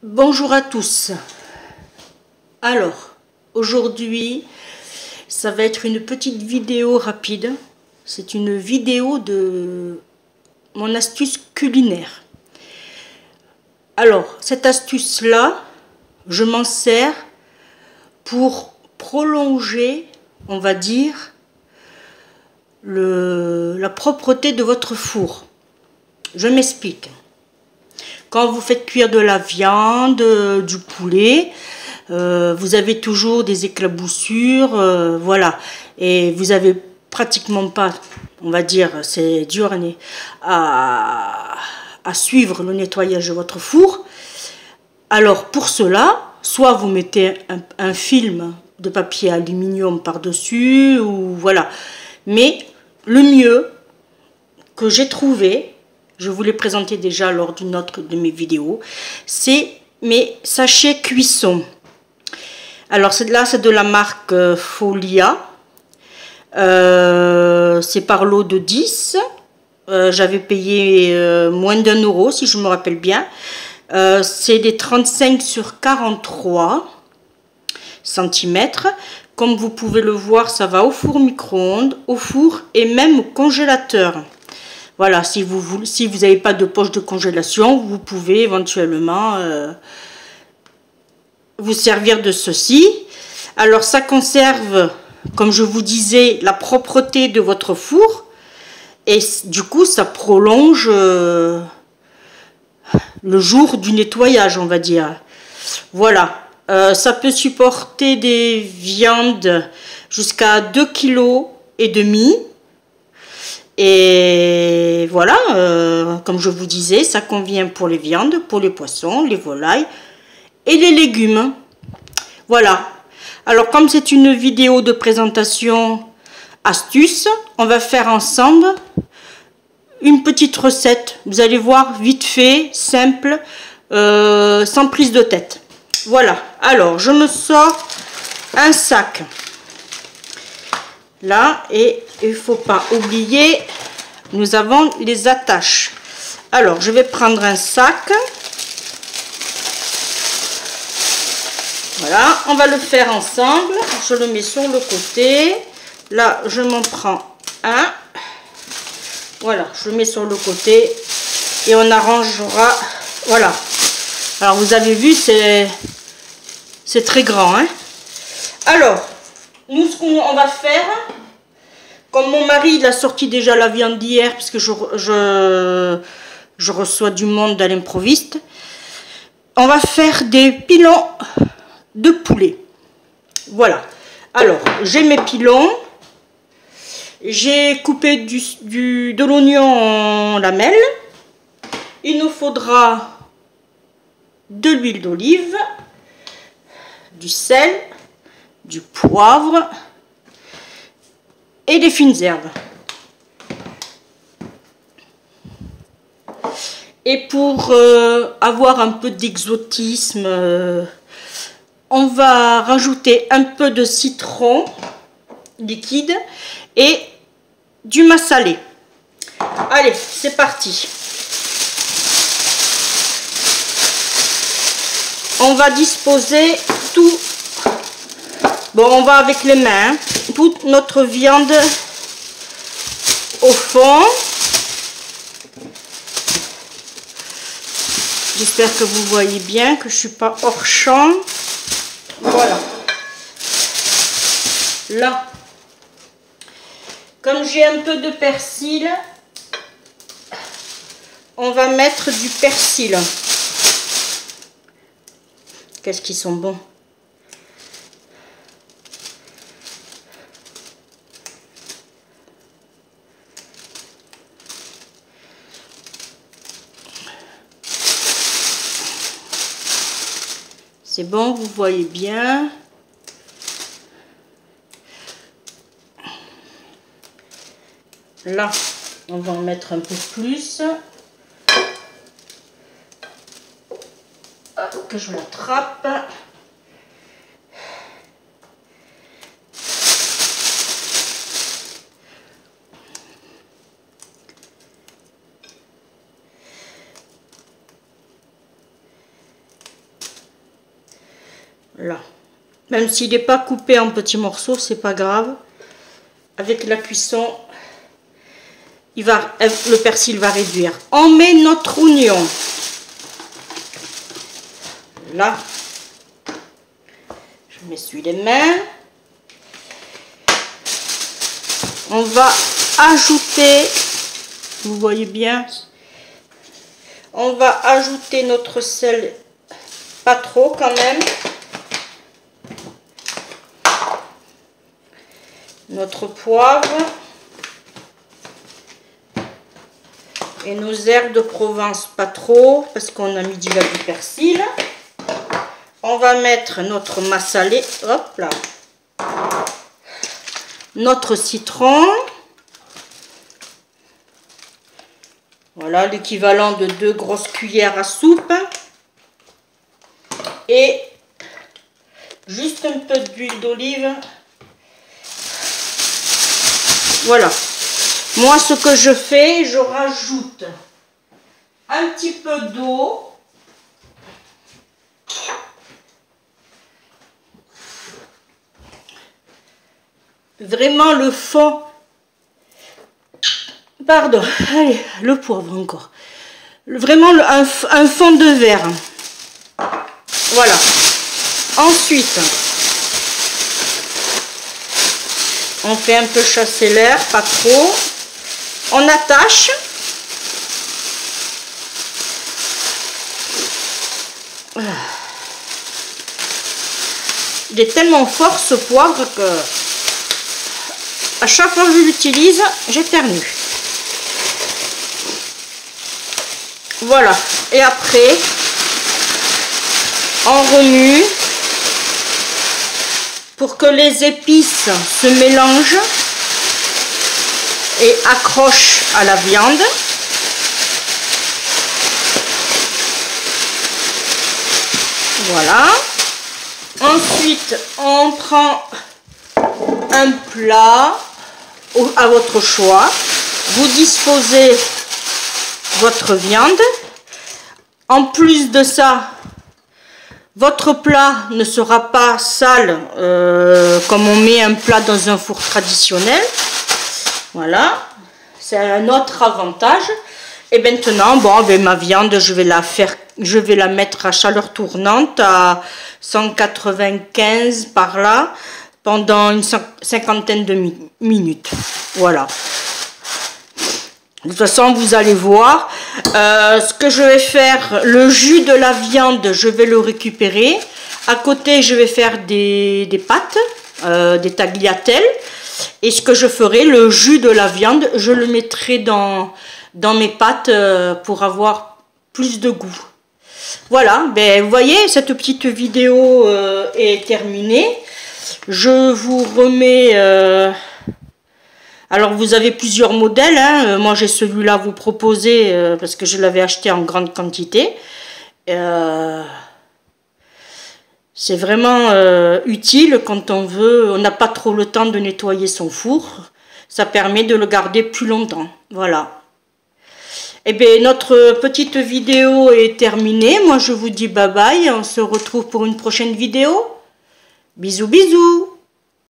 Bonjour à tous. Alors, aujourd'hui, ça va être une petite vidéo rapide. C'est une vidéo de mon astuce culinaire. Alors, cette astuce-là, je m'en sers pour prolonger, on va dire, la propreté de votre four. Je m'explique. Quand vous faites cuire de la viande, du poulet, vous avez toujours des éclaboussures, voilà. Et vous avez pratiquement pas, on va dire, c'est dur à suivre le nettoyage de votre four. Alors pour cela, soit vous mettez un film de papier aluminium par-dessus, ou voilà. Mais le mieux que j'ai trouvé, je vous l'ai présenté déjà lors d'une autre de mes vidéos, c'est mes sachets cuisson. Alors là, c'est de la marque Folia. C'est par lot de 10. J'avais payé moins d'1 € si je me rappelle bien. C'est des 35 sur 43 cm. Comme vous pouvez le voir, ça va au four micro-ondes, au four et même au congélateur. Voilà, si vous n'avez pas de poche de congélation, vous pouvez éventuellement vous servir de ceci. Alors ça conserve, comme je vous disais, la propreté de votre four. Et du coup, ça prolonge le jour du nettoyage, on va dire. Voilà, ça peut supporter des viandes jusqu'à 2,5 kg. Et voilà, comme je vous disais, ça convient pour les viandes, pour les poissons, les volailles et les légumes. Voilà. Alors comme c'est une vidéo de présentation astuce, on va faire ensemble une petite recette. Vous allez voir, vite fait, simple, sans prise de tête. Voilà. Alors je me sors un sac. Là, et il ne faut pas oublier, nous avons les attaches. Alors, je vais prendre un sac. Voilà, on va le faire ensemble. Je le mets sur le côté. Là, je m'en prends un. Voilà, je le mets sur le côté. Et on arrangera. Voilà. Alors, vous avez vu, c'est très grand, hein. Alors, nous, ce qu'on va faire, comme mon mari, il a sorti déjà la viande d'hier, puisque je reçois du monde à l'improviste, on va faire des pilons de poulet. Voilà. Alors, j'ai mes pilons. J'ai coupé de l'oignon en lamelles. Il nous faudra de l'huile d'olive, du sel, du poivre et des fines herbes. Et pour avoir un peu d'exotisme, on va rajouter un peu de citron liquide et du massalé. Allez, c'est parti. On va disposer tout. Bon, on va avec les mains, toute notre viande au fond. J'espère que vous voyez bien, que je ne suis pas hors champ. Voilà. Là, comme j'ai un peu de persil, on va mettre du persil. Qu'est-ce qu'ils sont bons. C'est bon, vous voyez bien. Là, on va en mettre un peu plus. Hop, que je l'attrape. Là. Même s'il n'est pas coupé en petits morceaux, c'est pas grave. Avec la cuisson, le persil va réduire. On met notre oignon. Là. Je m'essuie les mains. On va ajouter, vous voyez bien, on va ajouter notre sel, pas trop quand même, notre poivre et nos herbes de Provence, pas trop parce qu'on a mis du persil. On va mettre notre massalé, hop là, notre citron, voilà l'équivalent de 2 grosses cuillères à soupe, et juste un peu d'huile d'olive. Voilà, moi ce que je fais, je rajoute un petit peu d'eau. Vraiment le fond, pardon, allez, le poivre encore, vraiment un fond de verre, voilà. Ensuite, on fait un peu chasser l'air, pas trop, on attache, il est tellement fort ce poivre que à chaque fois que je l'utilise, j'éternue. Voilà. Et après, on remue pour que les épices se mélangent et accrochent à la viande. Voilà. Ensuite, on prend un plat à votre choix, vous disposez votre viande. En plus de ça, votre plat ne sera pas sale comme on met un plat dans un four traditionnel. Voilà, c'est un autre avantage. Et maintenant, bon, ben, ma viande, je vais la mettre à chaleur tournante à 195 par là, pendant une cinquantaine de minutes. Voilà. De toute façon, vous allez voir. Ce que je vais faire, le jus de la viande, je vais le récupérer. À côté, je vais faire des pâtes, des tagliatelles. Et ce que je ferai, le jus de la viande, je le mettrai dans mes pâtes pour avoir plus de goût. Voilà, ben, vous voyez, cette petite vidéo est terminée. Je vous remets... alors, vous avez plusieurs modèles. Hein. Moi, j'ai celui-là à vous proposer parce que je l'avais acheté en grande quantité. C'est vraiment utile quand on veut... On n'a pas trop le temps de nettoyer son four. Ça permet de le garder plus longtemps. Voilà. Et bien, notre petite vidéo est terminée. Moi, je vous dis bye bye. On se retrouve pour une prochaine vidéo. Bisous, bisous.